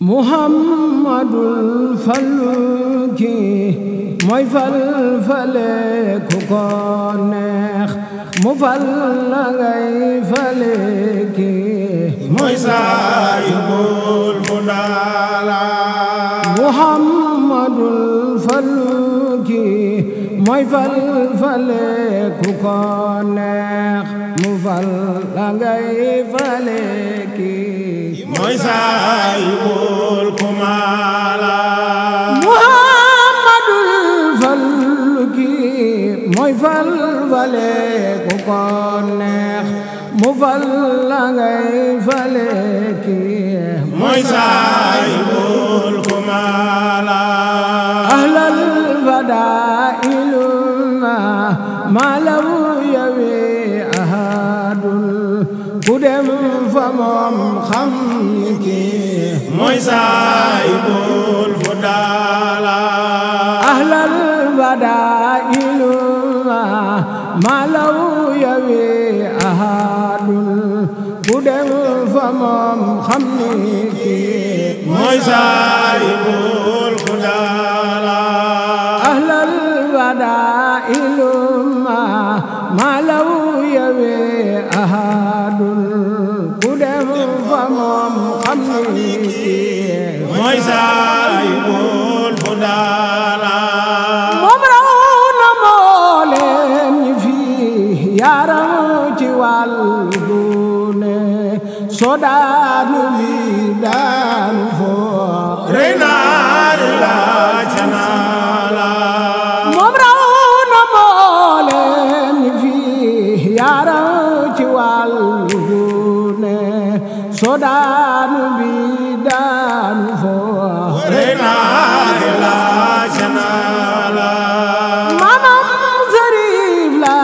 Muhammadul fallu ki mooy fal fale ku ko neex mu fal la ngay fale ki mooy saahibul fudala Muhammadul fallu ki mooy fal fale ku ko neex mu fal la ngay fale ki mooy saahibul kumala Muhammadul fallu ki mooy fal fale ku ko neex mu fal la ngay fale ki mooy saahibul kumala ahlal fadaa'il ma law yawi ahadul ku dem fa moom xam ni kii mooy saahibul fudala ahlal fadaa'il ma law yawi ahadul ku dem fa moom xam ni kii mooy saahibul fudala ahlal fadaa'il ma law yawi ahadul ku dem fa moom xam ni kii mooy saahibul fudala moom raw na mbooleem ñi fi yaram ci wàllu gune soo daanu mi daanu foo rey naar la canala moom raw na mbooleem ñi fi yaram ci wàllu gune soo daanu bi daanu foo rey naar la canala maamam sariif la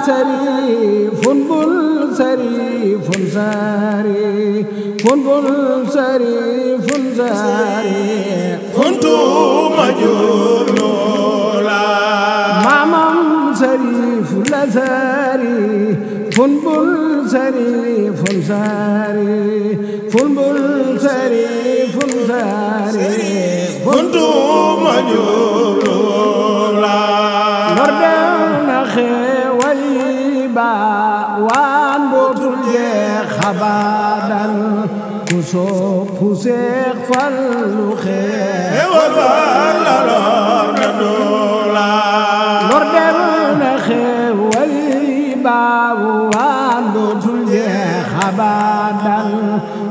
sariifun bul sariifun sariifun bul sariifun sariifun tuuma julloola maamam sariif la sariifun bul sariifun sariifun bul sariifun sariifun tuuma julloola lor na xeewal yi waan dootul jeex abadan ku soopu Seex Fallu xeewal waan la lor na doola lor na xeewal yi waan dootul jeex abadan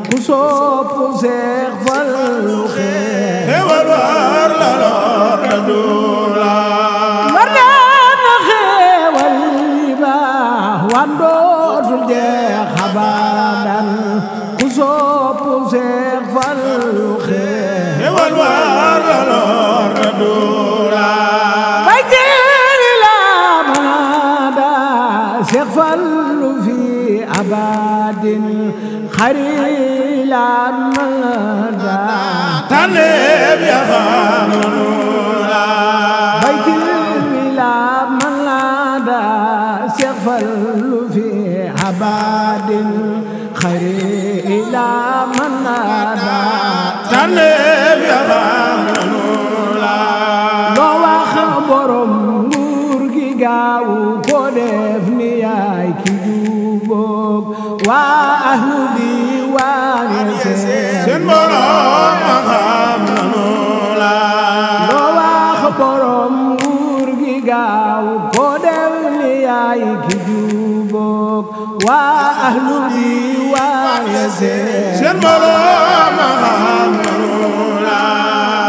ku soopu Seex Fallu xeewal waan la lor na doola dootul jeex abadan ku soopu Seex Fallu xeewal waar la lor na doola bay jeeri la manada Seex Fallu fi abadin xarilan manada taneeb ya xam nula bay jeeri la manada Seex Fallu fi abadin xarila manada taneeb ya xam nula loo wax borom nguur gi gaaw ko def ni yaay ki jubóog waa ahlu diwaan seen borom ma xam nula loo wax borom nguur gi gaaw ko def ni yaay ki jubóog waa ahlu diwaan seen borom ma xam nula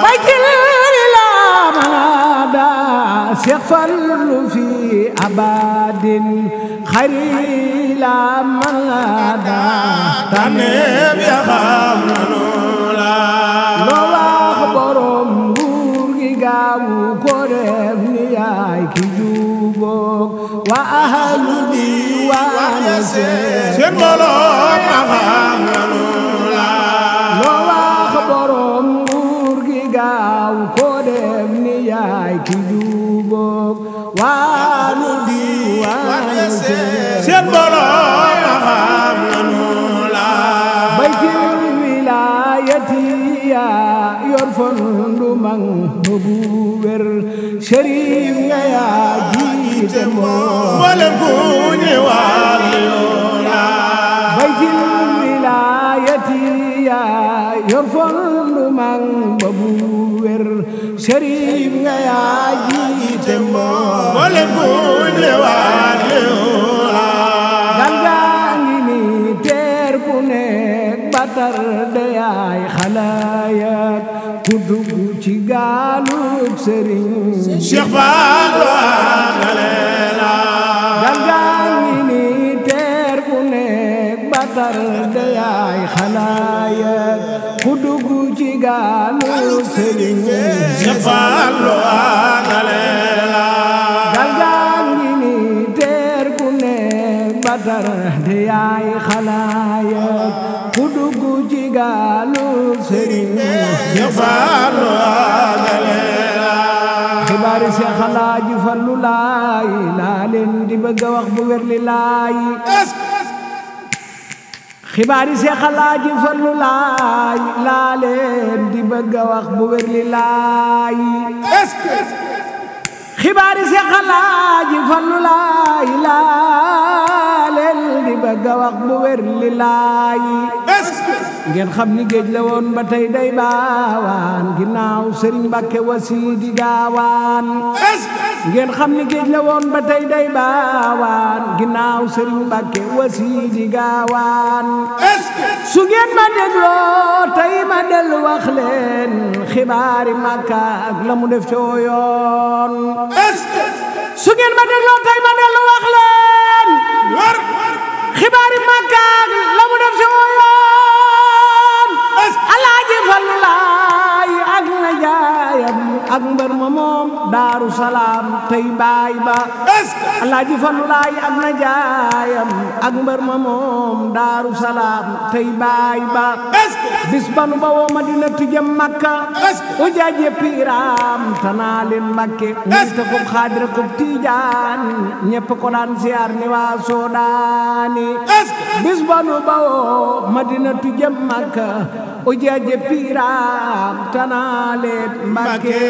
bay jëri la manada Seex Fallu fi abadin xarila manada taneeb ya xam nula loo wax borom nguur gi gaawu ko def ni yaay ki jubóog waa ahlu diwaan seen borom ma xam nula loo wax borom nguur gi gaaw ko def ni yaay ki jubóog waa ahlu diwaan seen borom ma xam nula bay ci wilaaya yaa yor fondu mang bu wér Sëriñ nga yaa jiite mboolem ku ñëwaat yoona baytil wilaayati yaa yor fondu mang bu wér Sëriñ nga yaa jiite mboolem ku ñëwaat yoona batar de yaay xalaayat ku dugg ci gaalub sëriñ Cheikh Fallu Ngalela dangaangi ni teer ku nekk batar de yaay xalaayat ku dugg ci gaalub sëriñ Cheikh Fallu Ngalela dangaangi ni teer ku nekk batar de yaay xalaayat ku dugg ci gaalu Sëriñ Cheikh Fallu Ngalela xibaari Cheikh Alaaji Fallu laay laa leen di bëgg a wax bu wér li laay xibaari Cheikh Alaaji Fallu laay laa leen di bëgg a wax bu wér li laay xibaari Cheikh Alaaji Fallu laay laa leen di bëgg a wax bu wér li laay ngeen xam ni géej la woon ba tey day baawaan ginnaaw Sëriñ Mbàkke Wasiidi Gaawaan ngeen xam ni géej la woon ba tey day baawaan ginnaaw Sëriñ Mbàkke Wasiidi Gaawaan su ngeen ma dégloo tey ma dellu wax leen xibaari Makka ak la mu def coo yoon su ngeen ma dégloo tey ma dellu wax leen xibaari Makka ak la mu def coo yoon Alaaji Fallu laay ak na jaayam ak mbër ma moom Daaru Salaam tey baay ba Alaaji Fallu laay ak na jaayam ak mbër ma moom Daaru Salaam tey baay ba bis banu ba woo Madina tujam Makka u jaaje piiraam tanaa leen Mbakke ngirte ko Xaadir ko Tijaan ñepp ko daan siyaar ni waa Soodaani bis banu ba woo Madina tujam Makka o jaaje piiraam tanaa leen Mbakke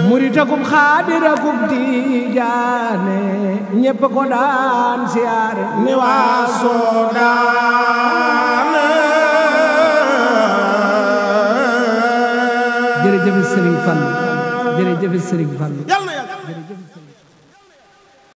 murita kum Xaadira kum Tijaane ñepp ko daan siyaare ni waa Soodaan jërëjëf Sëriñ Fallu jërëjëf Sëriñ Fallu